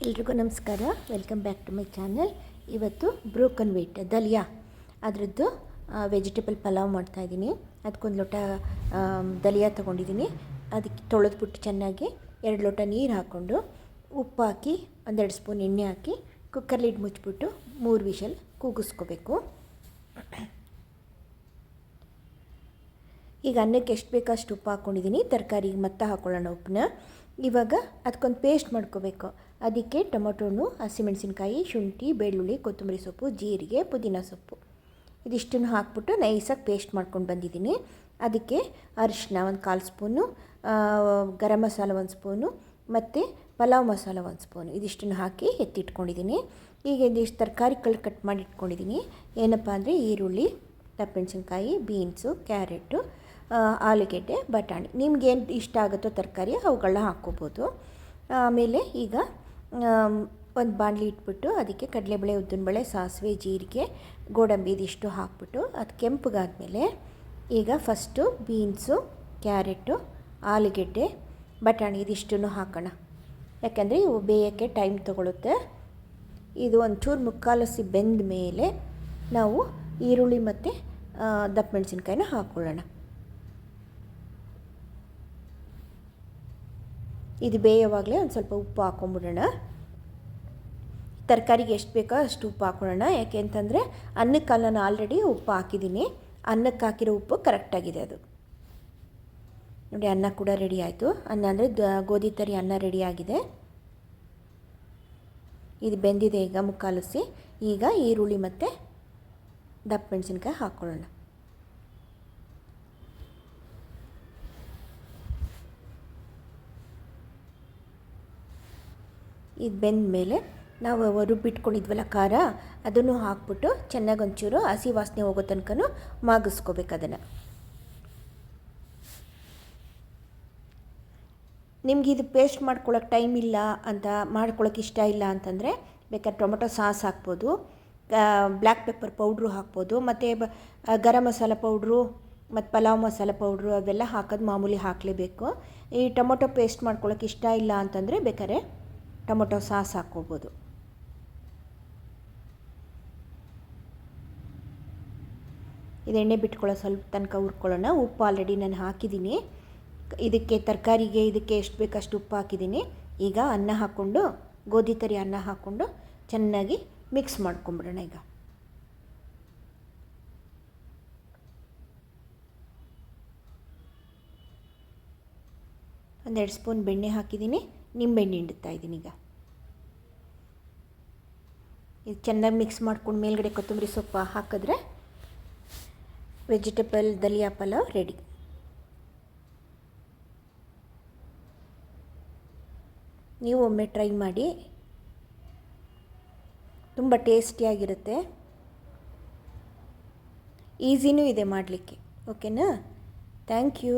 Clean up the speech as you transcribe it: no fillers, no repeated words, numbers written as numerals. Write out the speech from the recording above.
ಎಲ್ರಿಗೂ ನಮಸ್ಕಾರ. Welcome back to my channel. ಇವತ್ತು ಬ್ರೋಕನ್ ವೀಟ್ ದಲಿಯಾ ಅದರದ್ದು ವೆಜಿಟೇಬಲ್ ಪಲಾವ್ ಮಾಡ್ತಾಯಿದ್ದೀನಿ. ಅದಕ್ಕೊಂದು ಲೋಟ ದಲಿಯಾ ತೊಗೊಂಡಿದ್ದೀನಿ. ಅದಕ್ಕೆ ತೊಳೆದ್ಬಿಟ್ಟು ಚೆನ್ನಾಗಿ 2 ಲೋಟ ನೀರು ಹಾಕ್ಕೊಂಡು ಉಪ್ಪು ಹಾಕಿ 1-2 ಸ್ಪೂನ್ ಎಣ್ಣೆ ಹಾಕಿ ಕುಕ್ಕರ್ ಲಿಡ್ ಮುಚ್ಚಿಬಿಟ್ಟು 3 ವಿಷಲ್ ಕೂಗಿಸ್ಕೋಬೇಕು. ಈಗ ಅನ್ನಕ್ಕೆ ಎಷ್ಟು ಬೇಕೋ ಅಷ್ಟು ಉಪ್ಪು ಹಾಕ್ಕೊಂಡಿದ್ದೀನಿ. ತರಕಾರಿಗೆ ಮತ್ತೆ ಹಾಕ್ಕೊಳ್ಳೋಣ ಉಪ್ಪನ್ನ. ಇವಾಗ ಅದಕ್ಕೊಂದು ಪೇಸ್ಟ್ ಮಾಡ್ಕೋಬೇಕು. ಅದಕ್ಕೆ ಟೊಮೊಟೊ ಹಣ್ಣು, ಹಸಿಮೆಣಸಿನ್ಕಾಯಿ, ಶುಂಠಿ, ಬೆಳ್ಳುಳ್ಳಿ, ಕೊತ್ತಂಬರಿ ಸೊಪ್ಪು, ಜೀರಿಗೆ, ಪುದೀನ ಸೊಪ್ಪು ಇದಿಷ್ಟನ್ನು ಹಾಕ್ಬಿಟ್ಟು ನೈಸಾಗಿ ಪೇಸ್ಟ್ ಮಾಡ್ಕೊಂಡು ಬಂದಿದ್ದೀನಿ. ಅದಕ್ಕೆ ಅರಿಶಿನ 1/4 ಸ್ಪೂನು, ಗರಂ ಮಸಾಲ 1 ಸ್ಪೂನು ಮತ್ತು ಪಲಾವ್ ಮಸಾಲ 1 ಸ್ಪೂನು ಇದಿಷ್ಟನ್ನು ಹಾಕಿ ಎತ್ತಿಟ್ಕೊಂಡಿದ್ದೀನಿ. ಈಗ ಇದಿಷ್ಟು ತರಕಾರಿಗಳು ಕಟ್ ಮಾಡಿ ಇಟ್ಕೊಂಡಿದ್ದೀನಿ. ಏನಪ್ಪ ಅಂದರೆ ಈರುಳ್ಳಿ, ದಪ್ಪಮೆಣಸಿನ್ಕಾಯಿ, ಬೀನ್ಸು, ಕ್ಯಾರೆಟು, ಆಲೂಗೆಡ್ಡೆ, ಬಟಾಣಿ. ನಿಮ್ಗೇನು ಇಷ್ಟ ಆಗುತ್ತೋ ತರಕಾರಿ ಅವುಗಳನ್ನ ಹಾಕ್ಕೋಬೋದು. ಆಮೇಲೆ ಈಗ ಒಂದು ಬಾಣಲಿ ಇಟ್ಬಿಟ್ಟು ಅದಕ್ಕೆ ಕಡಲೆಬೇಳೆ, ಉದ್ದಿನಬೇಳೆ, ಸಾಸಿವೆ, ಜೀರಿಗೆ, ಗೋಡಂಬಿ ಇದಿಷ್ಟು ಹಾಕ್ಬಿಟ್ಟು ಅದು ಕೆಂಪಗಾದಮೇಲೆ ಈಗ ಫಸ್ಟು ಬೀನ್ಸು, ಕ್ಯಾರೆಟು, ಆಲೂಗೆಡ್ಡೆ, ಬಟಾಣಿ ಇದಿಷ್ಟನ್ನು ಹಾಕೋಣ. ಯಾಕೆಂದರೆ ಇವು ಬೇಯೋಕ್ಕೆ ಟೈಮ್ ತೊಗೊಳುತ್ತೆ. ಇದು ಒಂಚೂರು ಮುಕ್ಕಾಲಸಿ ಬೆಂದ ಮೇಲೆ ನಾವು ಈರುಳ್ಳಿ ಮತ್ತು ದಪ್ಪಮೆಣಸಿನ್ಕಾಯಿನ ಹಾಕ್ಕೊಳ್ಳೋಣ. ಇದು ಬೇಯೋವಾಗಲೇ ಒಂದು ಸ್ವಲ್ಪ ಉಪ್ಪು ಹಾಕ್ಕೊಂಬಿಡೋಣ. ತರಕಾರಿಗೆ ಎಷ್ಟು ಬೇಕೋ ಅಷ್ಟು ಉಪ್ಪು ಹಾಕ್ಕೊಳ್ಳೋಣ. ಯಾಕೆ ಅಂತಂದರೆ ಅನ್ನಕ್ಕೆ ನಾನು ಆಲ್ರೆಡಿ ಉಪ್ಪು ಹಾಕಿದ್ದೀನಿ. ಅನ್ನಕ್ಕೆ ಹಾಕಿರೋ ಉಪ್ಪು ಕರೆಕ್ಟಾಗಿದೆ. ಅದು ನೋಡಿ, ಅನ್ನ ಕೂಡ ರೆಡಿ ಆಯಿತು. ಅನ್ನ ಅಂದರೆ ಗೋಧಿ ತರಿ ಅನ್ನ ರೆಡಿ ಆಗಿದೆ. ಇದು ಬೆಂದಿದೆ. ಈಗ ಮುಕ್ಕಾಲಿಸಿ ಈಗ ಈರುಳ್ಳಿ ಮತ್ತು ದಪ್ಪಮೆಣಸಿನ್ಕಾಯಿ ಹಾಕ್ಕೊಳ್ಳೋಣ. ಇದು ಬೆಂದ ಮೇಲೆ ನಾವು ರುಬ್ಬಿಟ್ಕೊಂಡಿದ್ವಲ್ಲ ಖಾರ, ಅದನ್ನು ಹಾಕ್ಬಿಟ್ಟು ಚೆನ್ನಾಗಿ ಒಂಚೂರು ಹಸಿ ವಾಸನೆ ಹೋಗೋ ತನಕ ಮಾಗಿಸ್ಕೋಬೇಕು. ಅದನ್ನು ನಿಮ್ಗೆ ಇದು ಪೇಸ್ಟ್ ಮಾಡ್ಕೊಳ್ಳೋಕೆ ಟೈಮ್ ಇಲ್ಲ ಅಂತ, ಮಾಡ್ಕೊಳ್ಳೋಕೆ ಇಷ್ಟ ಇಲ್ಲ ಅಂತಂದರೆ ಬೇಕಾದ್ರೆ ಟೊಮೊಟೊ ಸಾಸ್ ಹಾಕ್ಬೋದು, ಬ್ಲ್ಯಾಕ್ ಪೆಪ್ಪರ್ ಪೌಡ್ರು ಹಾಕ್ಬೋದು, ಮತ್ತು ಗರಂ ಮಸಾಲ ಪೌಡ್ರು ಮತ್ತು ಪಲಾವ್ ಮಸಾಲ ಪೌಡ್ರು ಅವೆಲ್ಲ ಹಾಕೋದು ಮಾಮೂಲಿ ಹಾಕಲೇಬೇಕು. ಈ ಟೊಮೊಟೊ ಪೇಸ್ಟ್ ಮಾಡ್ಕೊಳ್ಳೋಕೆ ಇಷ್ಟ ಇಲ್ಲ ಅಂತಂದರೆ ಬೇಕಾದ್ರೆ ಟೊಮೊಟೊ ಸಾಸ್ ಹಾಕ್ಕೋಬೋದು. ಇದು ಎಣ್ಣೆ ಬಿಟ್ಕೊಳ್ಳೋ ಸ್ವಲ್ಪ ತನಕ ಹುರ್ಕೊಳ್ಳೋಣ. ಉಪ್ಪು ಆಲ್ರೆಡಿ ನಾನು ಹಾಕಿದ್ದೀನಿ. ಇದಕ್ಕೆ ತರಕಾರಿಗೆ ಇದಕ್ಕೆ ಎಷ್ಟು ಬೇಕಷ್ಟು ಉಪ್ಪು ಹಾಕಿದ್ದೀನಿ. ಈಗ ಅನ್ನ ಹಾಕ್ಕೊಂಡು, ಗೋಧಿ ತರಿ ಅನ್ನ ಹಾಕ್ಕೊಂಡು ಚೆನ್ನಾಗಿ ಮಿಕ್ಸ್ ಮಾಡ್ಕೊಂಬಿಡೋಣ. ಈಗ ಒಂದು 2 ಸ್ಪೂನ್ ಬೆಣ್ಣೆ ಹಾಕಿದ್ದೀನಿ. ನಿಂಬೆಹಣ್ಣು ಹಿಂಡುತ್ತಾ ಈಗ ಇದು ಚೆನ್ನಾಗಿ ಮಿಕ್ಸ್ ಮಾಡ್ಕೊಂಡು ಮೇಲ್ಗಡೆ ಕೊತ್ತಂಬರಿ ಸೊಪ್ಪು ಹಾಕಿದ್ರೆ ವೆಜಿಟೇಬಲ್ ದಲಿಯಾ ಪಲಾವ್ ರೆಡಿ. ನೀವು ಒಮ್ಮೆ ಟ್ರೈ ಮಾಡಿ, ತುಂಬ ಟೇಸ್ಟಿಯಾಗಿರುತ್ತೆ. ಈಸಿನೂ ಇದೆ ಮಾಡಲಿಕ್ಕೆ. ಓಕೆನಾ? Thank you.